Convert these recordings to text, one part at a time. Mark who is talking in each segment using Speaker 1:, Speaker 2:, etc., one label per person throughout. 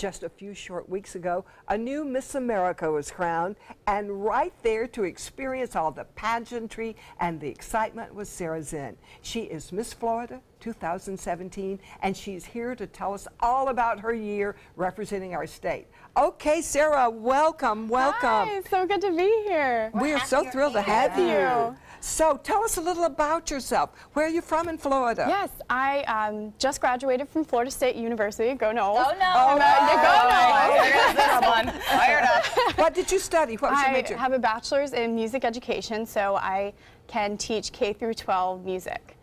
Speaker 1: Just a few short weeks ago, a new Miss America was crowned, and right there to experience all the pageantry and the excitement was Sara Zeng. She is Miss Florida 2017, and she's here to tell us all about her year representing our state. Okay, Sara, welcome, welcome.
Speaker 2: Hi, so good to be here.
Speaker 1: We are so thrilled to have you. So tell us a little about yourself. Where are you from in Florida?
Speaker 2: Yes, I just graduated from Florida State University. Go Noles.
Speaker 3: Oh, no.
Speaker 2: Go Noles.
Speaker 3: Fired up.
Speaker 1: What did you study? What was your major?
Speaker 2: I have a bachelor's in music education, so I can teach K through 12 music.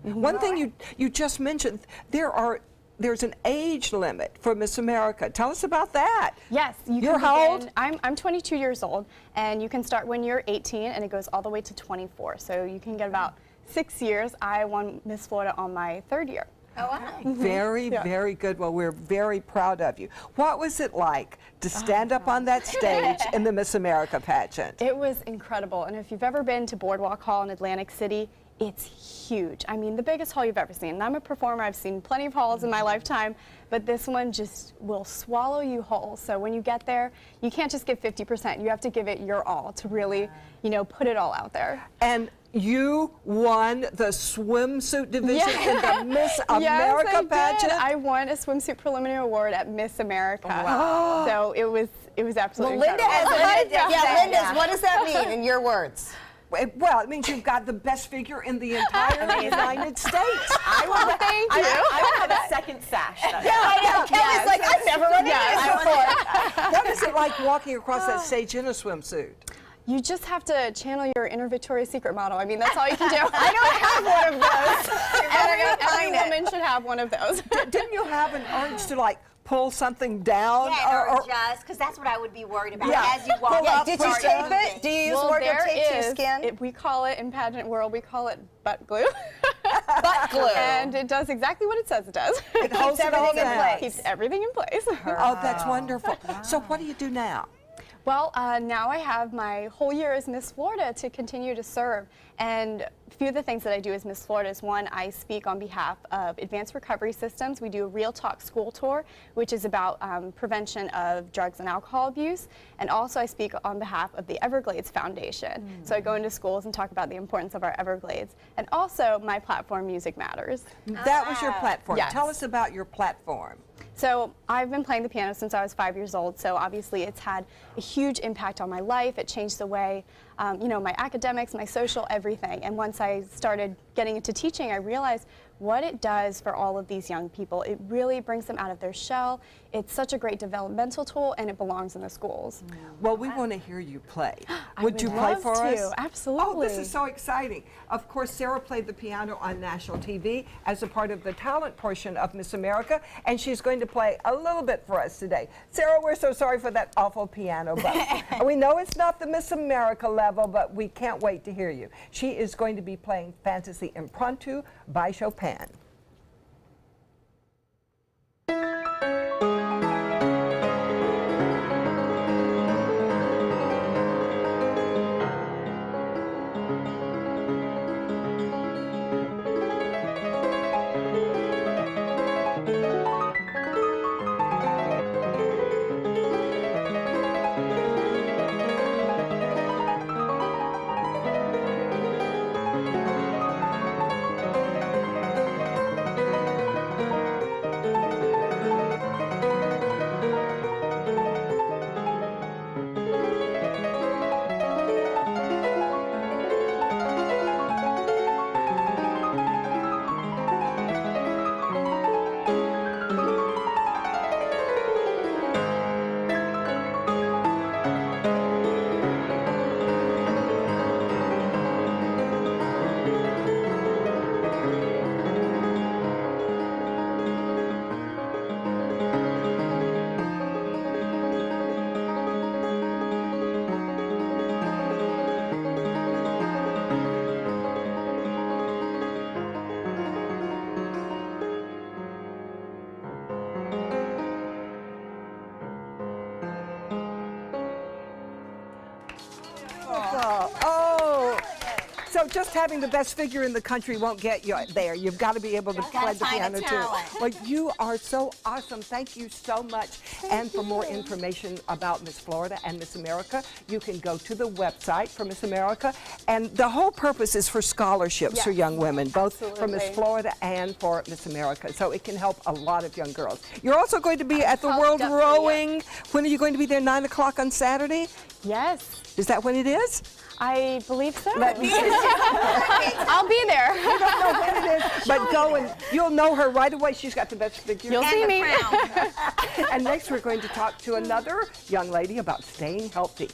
Speaker 1: One thing you just mentioned, there's an age limit for Miss America. Tell us about that.
Speaker 2: Yes.
Speaker 1: You're how old?
Speaker 2: I'm 22 years old, and you can start when you're 18, and it goes all the way to 24. So you can get about 6 years. I won Miss Florida on my 3rd year.
Speaker 3: Oh, wow.
Speaker 1: Very, very good. Well, we're very proud of you. What was it like to stand up on that stage in the Miss America pageant?
Speaker 2: It was incredible, and if you've ever been to Boardwalk Hall in Atlantic City, it's huge. I mean, the biggest hall you've ever seen. And I'm a performer. I've seen plenty of halls in my lifetime, but this one just will swallow you whole. So when you get there, you can't just give 50%. You have to give it your all to really, you know, put it all out there.
Speaker 1: And you won the swimsuit division in the Miss America pageant?
Speaker 2: I won a swimsuit preliminary award at Miss America.
Speaker 1: Wow.
Speaker 2: So it was absolutely
Speaker 3: Linda
Speaker 2: incredible.
Speaker 3: Linda, what does that mean in your words?
Speaker 1: Well, it means you've got the best figure in the entire United States.
Speaker 3: I would have a second sash.
Speaker 2: Kelly's
Speaker 3: like, I've never run into this before.
Speaker 1: What is it like walking across that stage in a swimsuit?
Speaker 2: You just have to channel your inner Victoria's Secret model. I mean, that's all you can do.
Speaker 3: I don't have one of those.
Speaker 2: Every woman should have one of those.
Speaker 1: Didn't you have an urge to like pull something down?
Speaker 4: Yeah, or just, because that's what I would be worried about as you walk
Speaker 3: Pull
Speaker 4: up.
Speaker 3: up. Did you tape it? Do you use wardrobe tape to your skin?
Speaker 2: We call it, in pageant world, we call it butt glue.
Speaker 3: Butt glue.
Speaker 2: And it does exactly what it says it does.
Speaker 1: It holds everything in place.
Speaker 2: Keeps everything in place.
Speaker 1: Oh, that's wonderful. So what do you do now?
Speaker 2: Well, now I have my whole year as Miss Florida to continue to serve. And a few of the things that I do as Miss Florida is, one, I speak on behalf of Advanced Recovery Systems. We do a Real Talk School Tour, which is about prevention of drugs and alcohol abuse. And also I speak on behalf of the Everglades Foundation. So I go into schools and talk about the importance of our Everglades. And also my platform, Music Matters.
Speaker 1: That was your platform.
Speaker 2: Yes.
Speaker 1: Tell us about your platform.
Speaker 2: So I've been playing the piano since I was 5 years old, so obviously it's had a huge impact on my life. It changed the way, you know, my academics, my social, everything. And once I started getting into teaching, I realized what it does for all of these young people. It really brings them out of their shell. It's such a great developmental tool, and it belongs in the schools.
Speaker 1: Well, we want to hear you play.
Speaker 2: I
Speaker 1: Would you play
Speaker 2: love
Speaker 1: for
Speaker 2: to.
Speaker 1: us?
Speaker 2: Absolutely.
Speaker 1: Oh, this is so exciting. Of course, Sara played the piano on national TV as a part of the talent portion of Miss America, and she's going to play a little bit for us today. Sara, we're so sorry for that awful piano, but we know it's not the Miss America level, but we can't wait to hear you. She is going to be playing Fantasy Impromptu by Chopin. So just having the best figure in the country won't get you there. You've got to be able to play the piano too. Well, you are so awesome. Thank you so much. And for more information about Miss Florida and Miss America, you can go to the website for Miss America. And the whole purpose is for scholarships for young women, both for Miss Florida and for Miss America. So it can help a lot of young girls. You're also going to be at the World Rowing. When are you going to be there? 9 o'clock on Saturday?
Speaker 2: Yes.
Speaker 1: Is that when it is?
Speaker 2: I believe so.
Speaker 1: Let me see.
Speaker 2: I'll be there.
Speaker 1: I don't know when it is, but go and you'll know her right away. She's got the best figure.
Speaker 2: You'll see me.
Speaker 1: And next we're going to talk to another young lady about staying healthy.